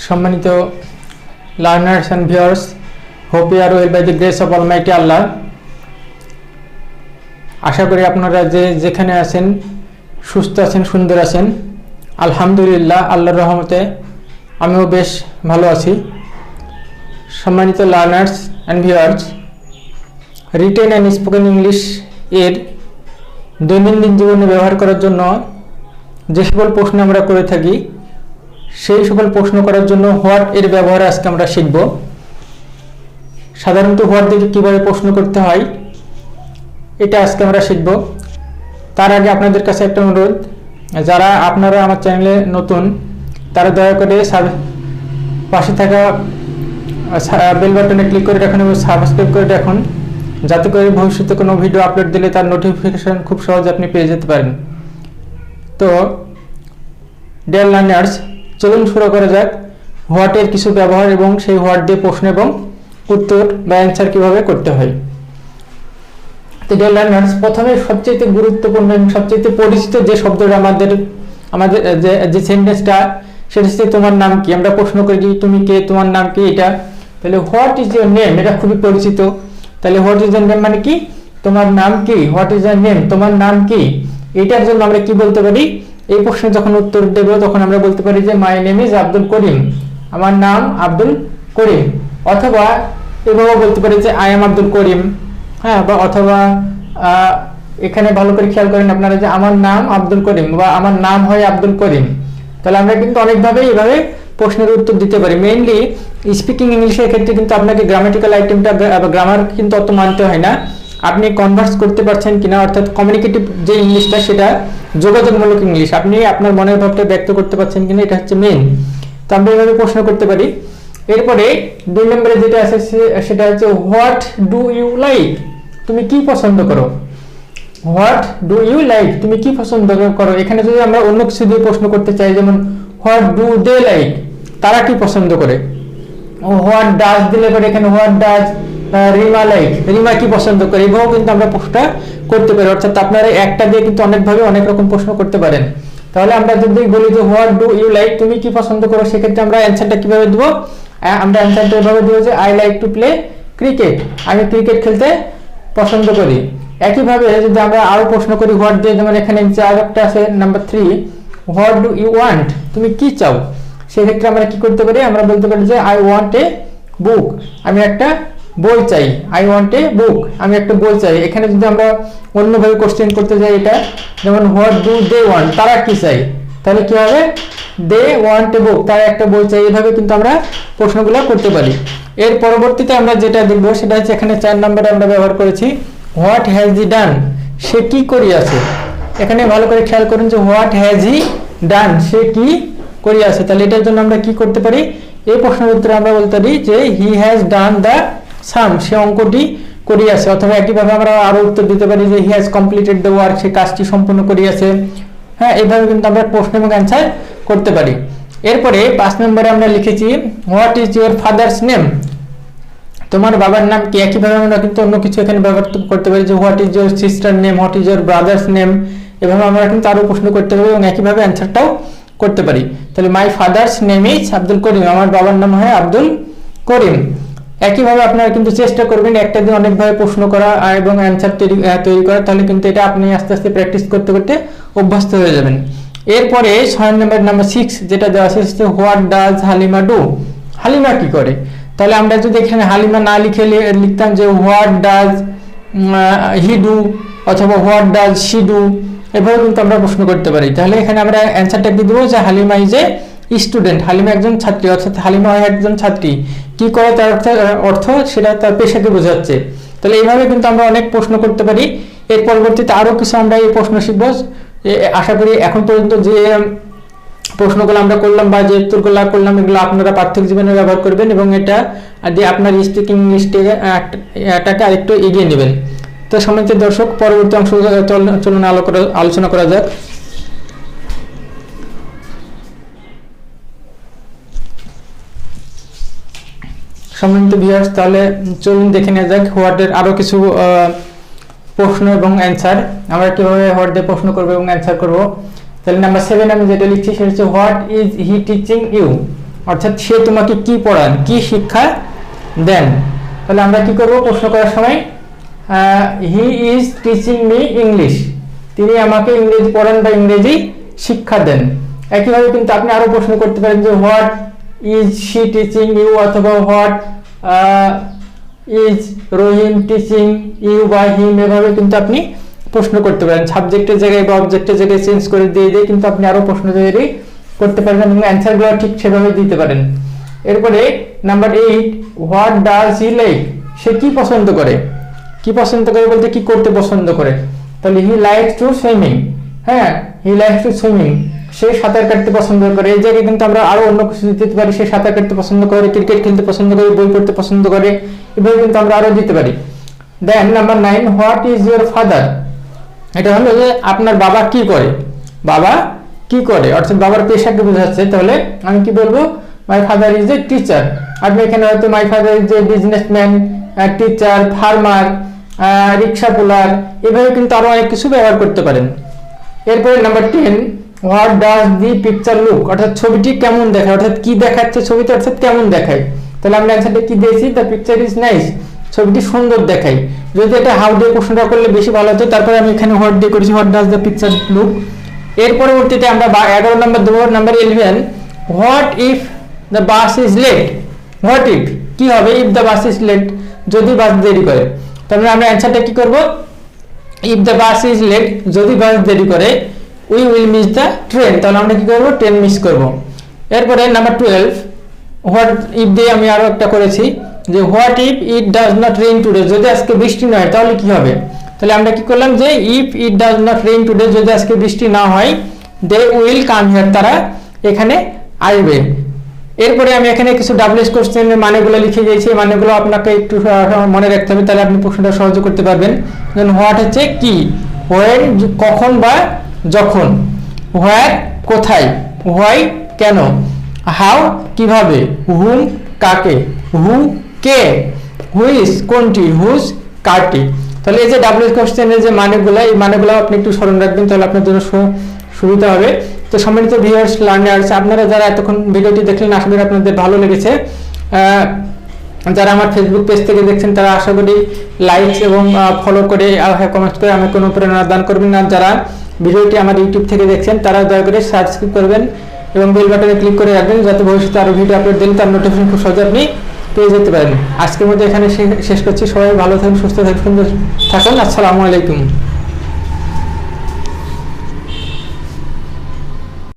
সম্মানিত learners and viewers, hope you are well by the grace of almighty Allah. আশা করি আপনারা যেখানে আছেন সুস্থ আছেন, সুন্দর আছেন। আলহামদুলিল্লাহ, আল্লাহর রহমতে আমিও বেশ ভালো আছি। সম্মানিত learners and viewers, written and spoken English এর দৈনন্দিন জীবনে ব্যবহার করার জন্য যে সকল প্রশ্ন আমরা করে থাকি, সেই সকল প্রশ্ন করার জন্য হোয়াট এর ব্যবহার আজকে আমরা শিখব। সাধারণত হোয়াট দিয়ে কীভাবে প্রশ্ন করতে হয় এটা আজকে আমরা শিখব। তার আগে আপনাদের কাছে একটা অনুরোধ, যারা আপনারা আমার চ্যানেলে নতুন তারা দয়া করে পাশে থাকা বেল বাটনে ক্লিক করে রাখুন এবং সাবস্ক্রাইব করে রাখুন, যাতে করে ভবিষ্যতে কোনো ভিডিও আপলোড দিলে তার নোটিফিকেশন খুব সহজে আপনি পেয়ে যেতে পারেন। তো ডিয়ার লার্নার্স, চলুন শুরু করা যাক হোয়াটের কিছু ব্যবহার এবং সেই হোয়াট দিয়ে প্রশ্ন এবং উত্তর বা অ্যান্সার কীভাবে করতে হয়। তো ডিয়ার লার্নার্স, প্রথমে সবচেয়ে গুরুত্বপূর্ণ এবং সবচেয়ে পরিচিত যে শব্দটা আমাদের যে সেন্টেন্সটা, সেটা হচ্ছে তোমার নাম কি। আমরা প্রশ্ন করি তুমি কে, তোমার নাম কি, এটা। তাহলে হোয়াট ইজ ইউর নেম, এটা খুবই পরিচিত। তাহলে হোয়াট ইজ ইউর নেম মানে কি, তোমার নাম কি। হোয়াট ইজ ইউর নেম, তোমার নাম কি। এটার জন্য আমরা কি বলতে পারি, এই প্রশ্নে যখন উত্তর দেব তখন আমরা বলতে পারি যে my name is Abdul Karim, আমার নাম আব্দুল করিম। অথবা এভাবে বলতে পারি যে আই এম আব্দুল করিম। হ্যাঁ, বা অথবা এখানে ভালো করে খেয়াল করেন আপনারা যে আমার নাম আব্দুল করিম বা আমার নাম হয় আব্দুল করিম। তাহলে আমরা কিন্তু অনেকভাবে এভাবে প্রশ্নের উত্তর দিতে পারি। মেইনলি স্পিকিং ইংলিশের ক্ষেত্রে কিন্তু আপনাকে গ্রামাটিক্যাল আইটেমটা গ্রামার কিন্তু অত মানতে হয় না। আপনি কনভার্স করতে পারছেন কিনা, অর্থাৎ কমিউনিকেটিভ যে ইংলিশটা সেটা যোগাযোগমূলক ইংলিশ, আপনি আপনার মনের ভাবটা ব্যক্ত করতে পারছেন কিনা, এটা হচ্ছে মেইন। তো আমরা এভাবে প্রশ্ন করতে পারি। এরপরে 2 নম্বরে যেটা আছে সেটা হচ্ছে হোয়াট ডু ইউ লাইক, তুমি কি পছন্দ করো। হোয়াট ডু ইউ লাইক, তুমি কি পছন্দ করো। এখানে যদি আমরা অন্য কিছু দিয়ে প্রশ্ন করতে চাই, যেমন হোয়াট ডু দে লাইক, তারা কি পছন্দ করে। হোয়াট ডাজ দিলে পরে এখানে what does Rima like, Rima কি পছন্দ করে। এভাবেও কিন্তু আমরা প্রশ্নটা করতে পারি। অর্থাৎ আপনারা একটা দিয়ে কিন্তু অনেকভাবে অনেক রকম প্রশ্ন করতে পারেন। তাহলে আমরা যদি বলি যে হোয়াট ডু ইউ লাইক, তুমি কি পছন্দ করো, সেক্ষেত্রে আমরা অ্যান্সারটা কিভাবে দেব। আমরা অ্যান্সারটা এভাবে দেবো যে I like to play cricket, আমি ক্রিকেট খেলতে পছন্দ করি। একইভাবে যদি আমরা আরো প্রশ্ন করি হোয়াট দিয়ে, যেমন এখানে যে আরেকটা আছে number 3, what do you want, তুমি কি চাও। সেক্ষেত্রে আমরা কি করতে পারি, আমরা বলতে পারি যে আই ওয়ান্ট এ বুক, আমি একটা বই চাই। আই ওয়ান্ট এ বুক, আমি একটা বই চাই। এখানে যদি আমরা অন্যভাবে কোশ্চেন করতে যাই, এটা যেমন হোয়াট ডু দে ওয়ান্ট, তারা কি চাই, তাহলে কি হবে, দে ওয়ান্ট এ বুক, তারা একটা বই চাই। এভাবে কিন্তু আমরা প্রশ্নগুলো করতে পারি। এর পরবর্তীতে আমরা যেটা দেখবো সেটা হচ্ছে এখানে 4 নম্বরে আমরা ব্যবহার করেছি হোয়াট হ্যাজ হি ডান, সে কি করিয়াছে। এখানে ভালো করে খেয়াল করুন যে হোয়াট হ্যাজ হি ডান, সে কি করিয়াছে। তাহলে এটার জন্য আমরা কি করতে পারি, এই প্রশ্নের উত্তরে আমরা বলতে পারি যে হি হ্যাজ ডান দ্য সাম, সে অঙ্কটি করিয়াছে। অথবা একইভাবে আমরা আরো উত্তর দিতে পারি যে he has completed the work, সে কাজটি সম্পূর্ণ করিয়াছে। হ্যাঁ, এইভাবে কিন্তু আমরা প্রশ্ন এবং অ্যান্সার করতে পারি। এরপরে 5 নম্বরে আমরা লিখেছি what is your father's name, তোমার বাবার নাম কি। একইভাবে আমরা কিন্তু অন্য কিছু এখানে ব্যবহার করতে পারি যে what is your sister name, what is your brothers name. এভাবে আমরা কিন্তু আরো প্রশ্ন করতে পারি এবং একইভাবে অ্যান্সারটাও করতে পারি। তাহলে my father's name is Abdul Karim, আমার বাবার নাম হয় আব্দুল করিম। একইভাবে আপনারা কিন্তু চেষ্টা করবেন একটা দিন অনেকভাবে প্রশ্ন করা এবং অ্যান্সার তৈরি করা, তাহলে কিন্তু এটা আপনি আস্তে আস্তে প্র্যাকটিস করতে করতে অভ্যস্ত হয়ে যাবেন। এরপরে 6 নম্বর নাম্বার 6 যেটা দেওয়া আছে what does Halima do, Halima কি করে। তাহলে আমরা যদি এখানে হালিমা না লিখে লিখতাম যে হোয়াট ডাজ হি ডু অথবা হোয়াট ডাজ শি ডু, এভাবে কিন্তু আমরা প্রশ্ন করতে পারি। তাহলে এখানে আমরা অ্যান্সারটা দিয়ে দেবো যে Halima is a student, Halima একজন ছাত্রী, অর্থাৎ হালিমা হয় একজন ছাত্রী। কি করে তার অর্থ সেটা তার পেশাকে বোঝাচ্ছে। তাহলে এইভাবে কিন্তু আমরা অনেক প্রশ্ন করতে পারি। এর পরবর্তীতে আরো কিছু আমরা এই প্রশ্ন শিখব। আশা করি এখন পর্যন্ত যে প্রশ্নগুলো আমরা করলাম বা যে উত্তরগুলো করলাম, এগুলো আপনারা পাঠ্যিক জীবনে ব্যবহার করবেন এবং এটা দিয়ে আপনার স্পিকিং ইংলিশটাকে আরেকটু এগিয়ে নেবেন। তো সম্মানিত দর্শক, পরবর্তী অংশ চলুন আলোচনা করা যাক। সম্মানিত ভিউয়ার্স, তাহলে চলুন দেখে নেওয়া যাক হোয়াটের আরো কিছু প্রশ্ন এবং অ্যান্সার, আমরা কিভাবে হোয়াট দিয়ে প্রশ্ন করবো এবং অ্যান্সার করবো। তাহলে নাম্বার 7 আমি যেটা লিখছি সেটা হচ্ছে what is he teaching you, অর্থাৎ সে তোমাকে কি পড়ান, কি শিক্ষা দেন। তাহলে আমরা কি করব প্রশ্ন করার সময়, he is teaching me English, তিনি আমাকে ইংরেজি পড়ান বা ইংরেজি শিক্ষা দেন। একইভাবে কিন্তু আপনি আরো প্রশ্ন করতে পারেন যে what is she teaching you, অথবা what is Rahim teaching you বা হিম, এভাবে কিন্তু আপনি প্রশ্ন করতে পারেন। সাবজেক্টের জায়গায় বা অবজেক্টের জায়গায় চেঞ্জ করে দিয়ে কিন্তু আপনি আরো প্রশ্ন তৈরি করতে পারেন এবং অ্যান্সারগুলো ঠিক সেভাবে দিতে পারেন। এরপরে number 8, what does he like, সে কি পছন্দ করে, কি পছন্দ করে বলতে কি করতে পছন্দ করে। তাহলে হি লাইকস টু সুইমিং, হ্যাঁ হি লাইকস টু সুইমিং, সে সাঁতার কাটতে পছন্দ করে। এই জায়গায় কিন্তু আমরা আরো অন্য কিছু দিতে পারি, সে সাঁতার কাটতে পছন্দ করে, ক্রিকেট খেলতে পছন্দ করে, বই পড়তে পছন্দ করে, এভাবে কিন্তু আমরা আরো দিতে পারি। Then number 9, what is your father, এটা হলো যে আপনার বাবা কি করে, বাবা কি করে অর্থাৎ বাবার পেশাকে বোঝাচ্ছে। তাহলে আমি কি বলবো, my father is a teacher. আপনি এখানে হয়তো my father is a businessman, teacher, farmer, rickshaw puller, এভাবে কিন্তু আরো অনেক কিছু ব্যবহার করতে পারেন। এরপরে number 10, what does the picture look, অর্থাৎ ছবিটি কেমন দেখায়, অর্থাৎ কি দেখাচ্ছে ছবিতে, অর্থাৎ কেমন দেখায়। তাহলে আমরা অ্যান্সারটা কি দিয়েছি, দ্য পিকচার ইজ নাইস, ছবিটি সুন্দর দেখায়। যদি এটা হাউ দিয়ে প্রশ্নটা করলে বেশি ভালো হতো, তারপরে আমি এখানে হোয়াট দিয়ে করেছি, what does the picture look. এর পরবর্তীতে আমরা 11 নম্বর দেবো, number 11, what if the bus is late, what if কি হবে, if the bus is late, যদি বাস দেরি করে। তাহলে আমরা অ্যান্সারটা কি করব, if the bus is late, যদি বাস দেরি করে, we will miss the train, তাহলে আমরা কি করব, ট্রেন মিস করব। এরপরে নাম্বার 12, হোয়াট ইফ দিয়ে আমি আরো একটা করেছি যে what if it does not rain today, যদি আজকে বৃষ্টি না হয় তাহলে কি হবে। তাহলে আমরা কি করলাম যে if it does not rain today, যদি আজকে বৃষ্টি না হয়, দে উইল কাম হিয়ার, তারা এখানে আসবে। এরপরে আমি এখানে কিছু ডাবলএস কোশ্চেনের মানেগুলো লিখে দিয়েছি, এই মানেগুলো আপনাকে একটু মনে রাখতে হবে, তাহলে আপনি প্রশ্নটা সহজে করতে পারবেন। হোয়াট হচ্ছে কি, হোয়েন কখন বা যখন, হোয়ার কোথায়, হোয়াই কেন, হাউ কিভাবে, হুম কাকে, হু কে, হুইস কোনটি, হুজ কারটি। তাহলে এই যে ডাবলএস কোশ্চেনের যে মানেগুলো, এই মানেগুলো আপনি একটু স্মরণ রাখবেন, তাহলে আপনার জন্য সুবিধা হবে। তো সম্মানিত ভিউয়ার্স, লার্নার্স, আপনারা যারা এতক্ষণ ভিডিওটি দেখলেন আশা করি আপনাদের ভালো লেগেছে। যারা আমার ফেসবুক পেজ থেকে দেখছেন তারা আশা করি লাইক এবং ফলো করে কমেন্ট করে আমাকে কোনো প্রেরণা দান করবেন। আর যারা ভিডিওটি আমার ইউটিউব থেকে দেখছেন তারা দয়া করে সাবস্ক্রাইব করবেন এবং বেল বাটনে ক্লিক করে রাখবেন, যাতে ভবিষ্যতে আরো ভিডিও আপলোড দিলে তার নোটিফিকেশন খুব সহজে আপনি পেয়ে যেতে পারেন। আজকের মধ্যে এখানে শেষ করছি। সবাই ভালো থাকুন, সুস্থ থাকুন, সুন্দর থাকুন। আসসালামু আলাইকুম।